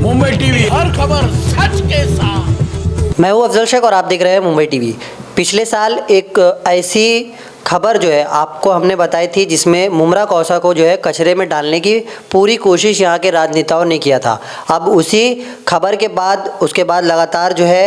Mumbai TV, हर खबर सच के साथ। मैं हूं अफजल शेख और आप देख रहे हैं मुंबई टीवी। पिछले साल एक ऐसी खबर जो है आपको हमने बताई थी जिसमें मुमरा कौसा को जो है कचरे में डालने की पूरी कोशिश यहाँ के राजनेताओं ने किया था। अब उसी खबर के बाद उसके बाद लगातार जो है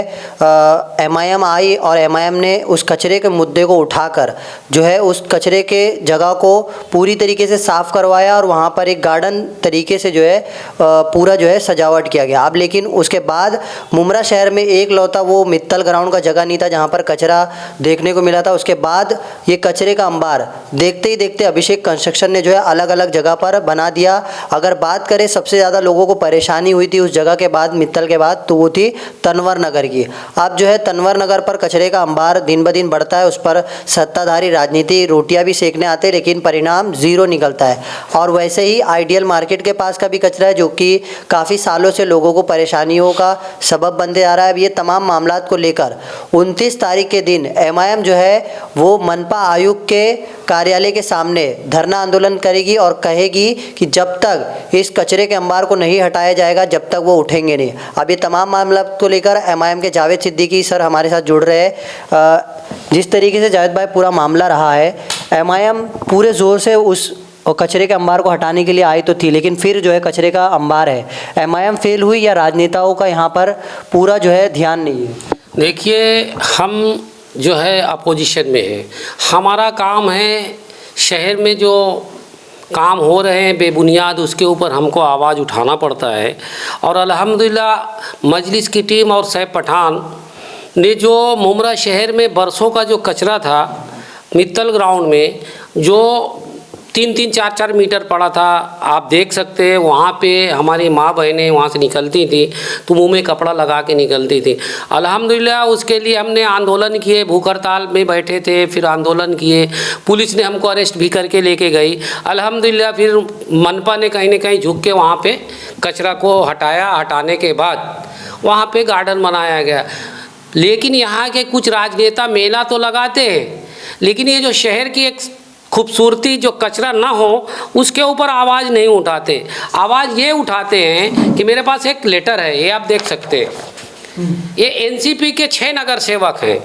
एमआईएम आई और एमआईएम ने उस कचरे के मुद्दे को उठाकर जो है उस कचरे के जगह को पूरी तरीके से साफ़ करवाया और वहाँ पर एक गार्डन तरीके से जो है पूरा जो है सजावट किया गया। अब लेकिन उसके बाद मुमरा शहर में एक लौता वो मित्तल ग्राउंड का जगह नहीं था जहाँ पर कचरा देखने को मिला था। उसके बाद ये कचरे का अंबार देखते ही देखते अभिषेक कंस्ट्रक्शन ने जो है अलग अलग जगह पर बना दिया। अगर बात करें सबसे ज़्यादा लोगों को परेशानी हुई थी उस जगह के बाद, मित्तल के बाद, तो वो थी तनवर नगर की। अब जो है तनवर नगर पर कचरे का अंबार दिन ब दिन बढ़ता है। उस पर सत्ताधारी राजनीति रोटियां भी सेकने आते हैं लेकिन परिणाम ज़ीरो निकलता है। और वैसे ही आइडियल मार्केट के पास का भी कचरा है जो कि काफ़ी सालों से लोगों को परेशानियों का सबब बनते आ रहा है। अब ये तमाम मामला को लेकर 29 तारीख के दिन एमआईएम जो है वो मनपा आयुक्त के कार्यालय के सामने धरना आंदोलन करेगी और कहेगी कि जब तक इस कचरे के अंबार को नहीं हटाया जाएगा जब तक वो उठेंगे नहीं। अब ये तमाम मामला को लेकर एमआईएम के जावेद सिद्दीकी सर हमारे साथ जुड़ रहे हैं। जिस तरीके से जावेद भाई पूरा मामला रहा है, एमआईएम पूरे ज़ोर से उस और कचरे के अंबार को हटाने के लिए आई तो थी लेकिन फिर जो है कचरे का अंबार है, एमआईएम फेल हुई या राजनेताओं का यहाँ पर पूरा जो है ध्यान नहीं है? देखिए, हम जो है अपोजिशन में है। हमारा काम है शहर में जो काम हो रहे हैं बेबुनियाद उसके ऊपर हमको आवाज़ उठाना पड़ता है। और अल्हम्दुलिल्लाह मजलिस की टीम और सैफ पठान ने जो मुमरा शहर में बरसों का जो कचरा था मित्तल ग्राउंड में जो 3-3, 4-4 मीटर पड़ा था, आप देख सकते हैं वहाँ पे हमारी माँ बहनें वहाँ से निकलती थी तो मुंह में कपड़ा लगा के निकलती थी। अल्हम्दुलिल्लाह उसके लिए हमने आंदोलन किए, भूख हड़ताल में बैठे थे, फिर आंदोलन किए, पुलिस ने हमको अरेस्ट भी करके लेके गई। अल्हम्दुलिल्लाह फिर मनपा ने कहीं ना कहीं झुक के वहाँ पे कचरा को हटाया। हटाने के बाद वहाँ पे गार्डन बनाया गया। लेकिन यहाँ के कुछ राजनेता मेला तो लगाते हैं लेकिन ये जो शहर की एक खूबसूरती जो कचरा ना हो उसके ऊपर आवाज़ नहीं उठाते। आवाज़ ये उठाते हैं कि मेरे पास एक लेटर है, ये आप देख सकते हैं। ये एनसीपी के 6 नगर सेवक हैं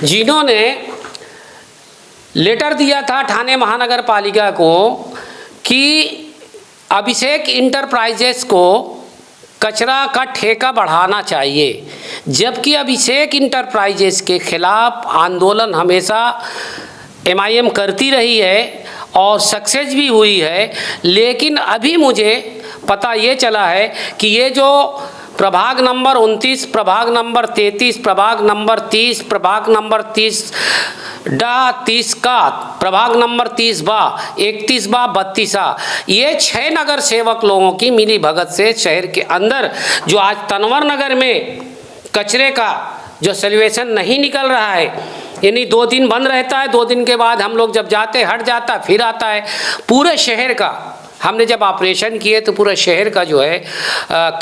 जिन्होंने लेटर दिया था ठाणे महानगर पालिका को कि अभिषेक इंटरप्राइजेस को कचरा का ठेका बढ़ाना चाहिए। जबकि अभिषेक इंटरप्राइजेस के खिलाफ आंदोलन हमेशा एमआईएम करती रही है और सक्सेस भी हुई है। लेकिन अभी मुझे पता ये चला है कि ये जो प्रभाग नंबर 29, प्रभाग नंबर 33, प्रभाग नंबर 30, प्रभाग नंबर 30 का, प्रभाग नंबर 30 बा, 31 बा, 32, ये 6 नगर सेवक लोगों की मिली भगत से शहर के अंदर जो आज तनवर नगर में कचरे का जो सॉल्यूशन नहीं निकल रहा है, यानी 2 दिन बंद रहता है, 2 दिन के बाद हम लोग जब जाते हट जाता फिर आता है। पूरे शहर का हमने जब ऑपरेशन किए तो पूरे शहर का जो है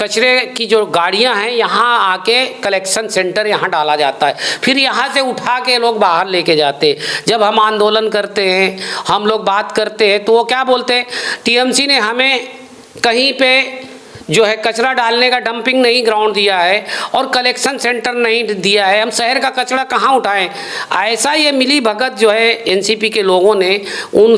कचरे की जो गाड़ियां हैं यहाँ आके कलेक्शन सेंटर यहाँ डाला जाता है, फिर यहाँ से उठा के लोग बाहर लेके जाते। जब हम आंदोलन करते हैं, हम लोग बात करते हैं तो वो क्या बोलते हैं, टीएमसी ने हमें कहीं पे जो है कचरा डालने का डंपिंग नहीं ग्राउंड दिया है और कलेक्शन सेंटर नहीं दिया है, हम शहर का कचरा कहाँ उठाएं। ऐसा ये मिली भगत जो है एनसीपी के लोगों ने उन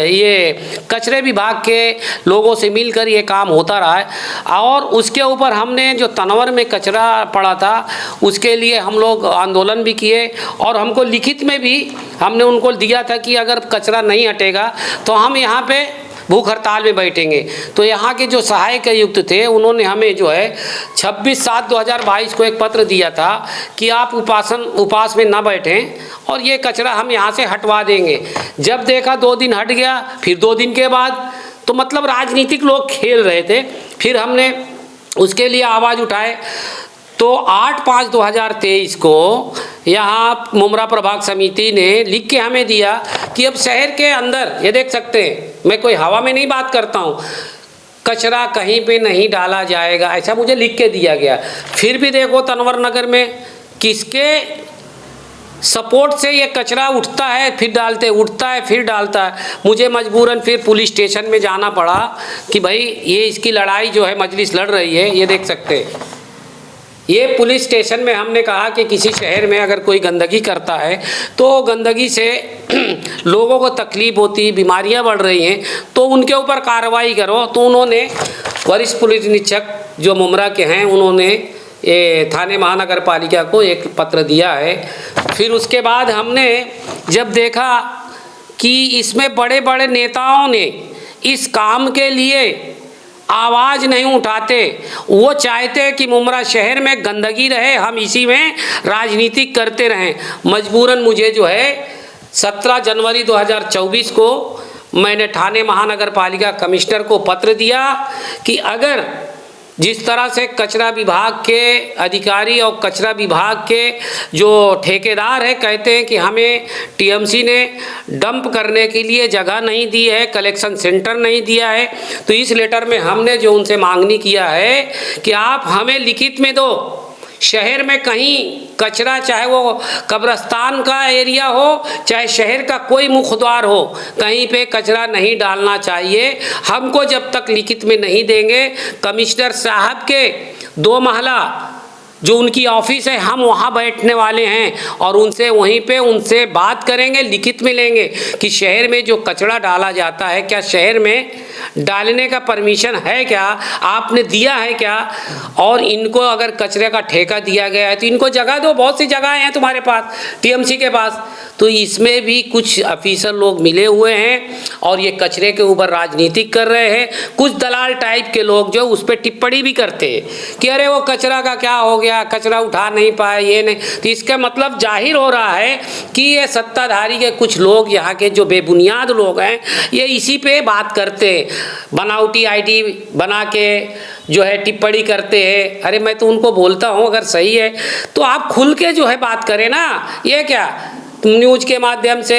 ये कचरे विभाग के लोगों से मिलकर ये काम होता रहा है। और उसके ऊपर हमने जो तनवर में कचरा पड़ा था उसके लिए हम लोग आंदोलन भी किए और हमको लिखित में भी हमने उनको दिया था कि अगर कचरा नहीं हटेगा तो हम यहाँ पे भूख हड़ताल में बैठेंगे। तो यहाँ के जो सहायक आयुक्त थे उन्होंने हमें जो है 26/7/2022 को एक पत्र दिया था कि आप उपवास में ना बैठें और ये कचरा हम यहाँ से हटवा देंगे। जब देखा 2 दिन हट गया, फिर 2 दिन के बाद तो मतलब राजनीतिक लोग खेल रहे थे। फिर हमने उसके लिए आवाज़ उठाए तो 8/5/2023 को यहाँ मुमरा प्रभाग समिति ने लिख के हमें दिया कि अब शहर के अंदर, ये देख सकते हैं, मैं कोई हवा में नहीं बात करता हूँ, कचरा कहीं पे नहीं डाला जाएगा, ऐसा मुझे लिख के दिया गया। फिर भी देखो तनवर नगर में किसके सपोर्ट से ये कचरा उठता है फिर डालते, उठता है फिर डालता है। मुझे मजबूरन फिर पुलिस स्टेशन में जाना पड़ा कि भाई ये इसकी लड़ाई जो है मजलिस लड़ रही है। ये देख सकते हैं, ये पुलिस स्टेशन में हमने कहा कि किसी शहर में अगर कोई गंदगी करता है तो गंदगी से लोगों को तकलीफ होती, बीमारियां बढ़ रही हैं, तो उनके ऊपर कार्रवाई करो। तो उन्होंने वरिष्ठ पुलिस निरीक्षक जो मुमरा के हैं, उन्होंने ये थाने महानगर पालिका को एक पत्र दिया है। फिर उसके बाद हमने जब देखा कि इसमें बड़े बड़े नेताओं ने इस काम के लिए आवाज़ नहीं उठाते, वो चाहते हैं कि मुमरा शहर में गंदगी रहे, हम इसी में राजनीति करते रहें। मजबूरन मुझे जो है 17 जनवरी 2024 को मैंने थाने महानगर पालिका कमिश्नर को पत्र दिया कि अगर जिस तरह से कचरा विभाग के अधिकारी और कचरा विभाग के जो ठेकेदार है कहते हैं कि हमें टीएमसी ने डंप करने के लिए जगह नहीं दी है, कलेक्शन सेंटर नहीं दिया है, तो इस लेटर में हमने जो उनसे मांगनी किया है कि आप हमें लिखित में दो, शहर में कहीं कचरा, चाहे वो कब्रिस्तान का एरिया हो चाहे शहर का कोई मुख्य द्वार हो, कहीं पे कचरा नहीं डालना चाहिए। हमको जब तक लिखित में नहीं देंगे, कमिश्नर साहब के 2 महला जो उनकी ऑफिस है, हम वहाँ बैठने वाले हैं और उनसे वहीं पे उनसे बात करेंगे, लिखित में लेंगे कि शहर में जो कचरा डाला जाता है क्या शहर में डालने का परमिशन है, क्या आपने दिया है क्या, और इनको अगर कचरे का ठेका दिया गया है तो इनको जगह दो। बहुत सी जगह हैं तुम्हारे पास, टीएमसी के पास। तो इसमें भी कुछ ऑफिसर लोग मिले हुए हैं और ये कचरे के ऊपर राजनीति कर रहे हैं। कुछ दलाल टाइप के लोग जो उस पर टिप्पणी भी करते हैं कि अरे वो कचरा का क्या हो गया, कचरा उठा नहीं पाए, ये नहीं। तो इसका मतलब जाहिर हो रहा है कि ये सत्ताधारी के कुछ लोग, यहाँ के जो बेबुनियाद लोग हैं, ये इसी पे बात करते हैं, बनावटी आईडी बना के जो है टिप्पणी करते हैं। अरे मैं तो उनको बोलता हूँ अगर सही है तो आप खुल के जो है बात करें ना। ये क्या तुम न्यूज़ के माध्यम से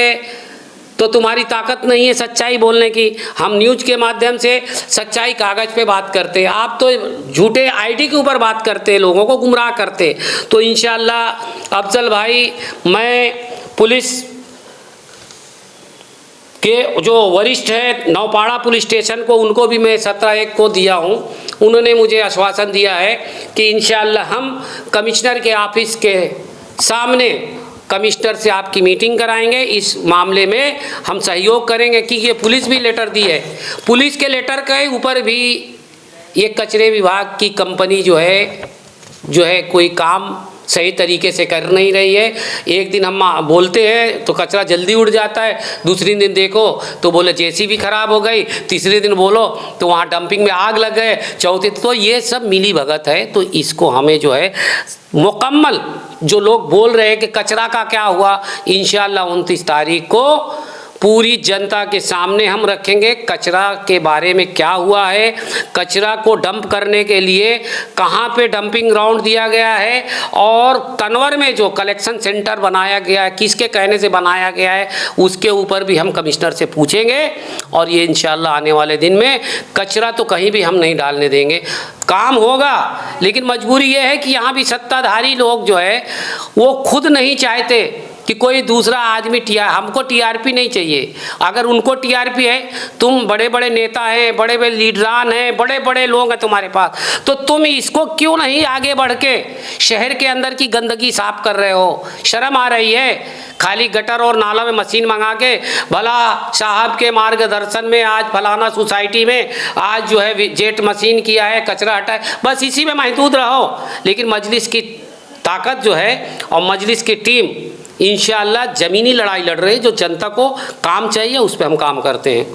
तो तुम्हारी ताकत नहीं है सच्चाई बोलने की, हम न्यूज़ के माध्यम से सच्चाई कागज़ पे बात करते हैं, आप तो झूठे आईडी के ऊपर बात करते हैं, लोगों को गुमराह करते। तो इंशाअल्लाह अफजल भाई, मैं पुलिस के जो वरिष्ठ है नौपाड़ा पुलिस स्टेशन को, उनको भी मैं 17/1 को दिया हूँ। उन्होंने मुझे आश्वासन दिया है कि इंशाअल्लाह हम कमिश्नर के ऑफिस के सामने कमिश्नर से आपकी मीटिंग कराएंगे, इस मामले में हम सहयोग करेंगे। कि ये पुलिस भी लेटर दी है, पुलिस के लेटर के ऊपर भी ये कचरे विभाग की कंपनी जो है कोई काम सही तरीके से कर नहीं रही है। एक दिन हम बोलते हैं तो कचरा जल्दी उड़ जाता है, दूसरी दिन देखो तो बोले जेसीबी खराब हो गई, तीसरे दिन बोलो तो वहाँ डंपिंग में आग लग गए, चौथे। तो ये सब मिली भगत है। तो इसको हमें जो है मुकम्मल, जो लोग बोल रहे हैं कि कचरा का क्या हुआ, इंशाअल्लाह 29 तारीख को पूरी जनता के सामने हम रखेंगे कचरा के बारे में क्या हुआ है, कचरा को डंप करने के लिए कहाँ पे डंपिंग ग्राउंड दिया गया है, और कन्वर में जो कलेक्शन सेंटर बनाया गया है किसके कहने से बनाया गया है, उसके ऊपर भी हम कमिश्नर से पूछेंगे। और ये इंशाअल्लाह आने वाले दिन में कचरा तो कहीं भी हम नहीं डालने देंगे, काम होगा। लेकिन मजबूरी ये है कि यहाँ भी सत्ताधारी लोग जो है वो खुद नहीं चाहते कि कोई दूसरा आदमी हमको टीआरपी नहीं चाहिए। अगर उनको टीआरपी है, तुम बड़े बड़े नेता हैं, बड़े बड़े लीडरान हैं, बड़े बड़े लोग हैं तुम्हारे पास, तो तुम इसको क्यों नहीं आगे बढ़ के शहर के अंदर की गंदगी साफ कर रहे हो? शर्म आ रही है। खाली गटर और नाला में मशीन मंगा के, भला साहब के मार्गदर्शन में आज फलाना सोसाइटी में आज जो है जेट मशीन किया है, कचरा हटाए, बस इसी में महदूद रहो। लेकिन मजलिस की ताकत जो है और मजलिस की टीम इंशाअल्लाह ज़मीनी लड़ाई लड़ रही है। जो जनता को काम चाहिए उस पर हम काम करते हैं।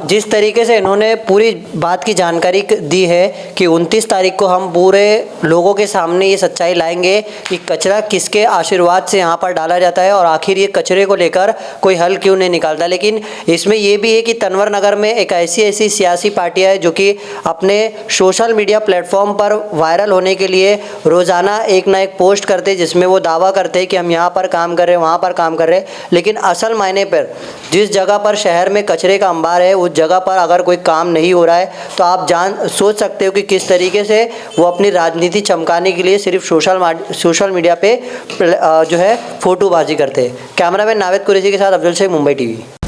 जिस तरीके से इन्होंने पूरी बात की जानकारी दी है कि 29 तारीख को हम पूरे लोगों के सामने ये सच्चाई लाएंगे कि कचरा किसके आशीर्वाद से यहाँ पर डाला जाता है और आखिर ये कचरे को लेकर कोई हल क्यों नहीं निकालता। लेकिन इसमें ये भी है कि तनवर नगर में एक ऐसी सियासी पार्टियाँ हैं जो कि अपने सोशल मीडिया प्लेटफॉर्म पर वायरल होने के लिए रोज़ाना एक ना एक पोस्ट करते, जिसमें वो दावा करते हैं कि हम यहाँ पर काम कर रहे हैं, वहाँ पर काम कर रहे हैं। लेकिन असल मायने पर जिस जगह पर शहर में कचरे का अंबार रहे हैं उस जगह पर अगर कोई काम नहीं हो रहा है तो आप सोच सकते हो कि किस तरीके से वो अपनी राजनीति चमकाने के लिए सिर्फ सोशल मीडिया पे जो है फ़ोटोबाजी करते हैं। कैमरामैन नावेद कुरैशी के साथ अफजल शेख, मुंबई टीवी।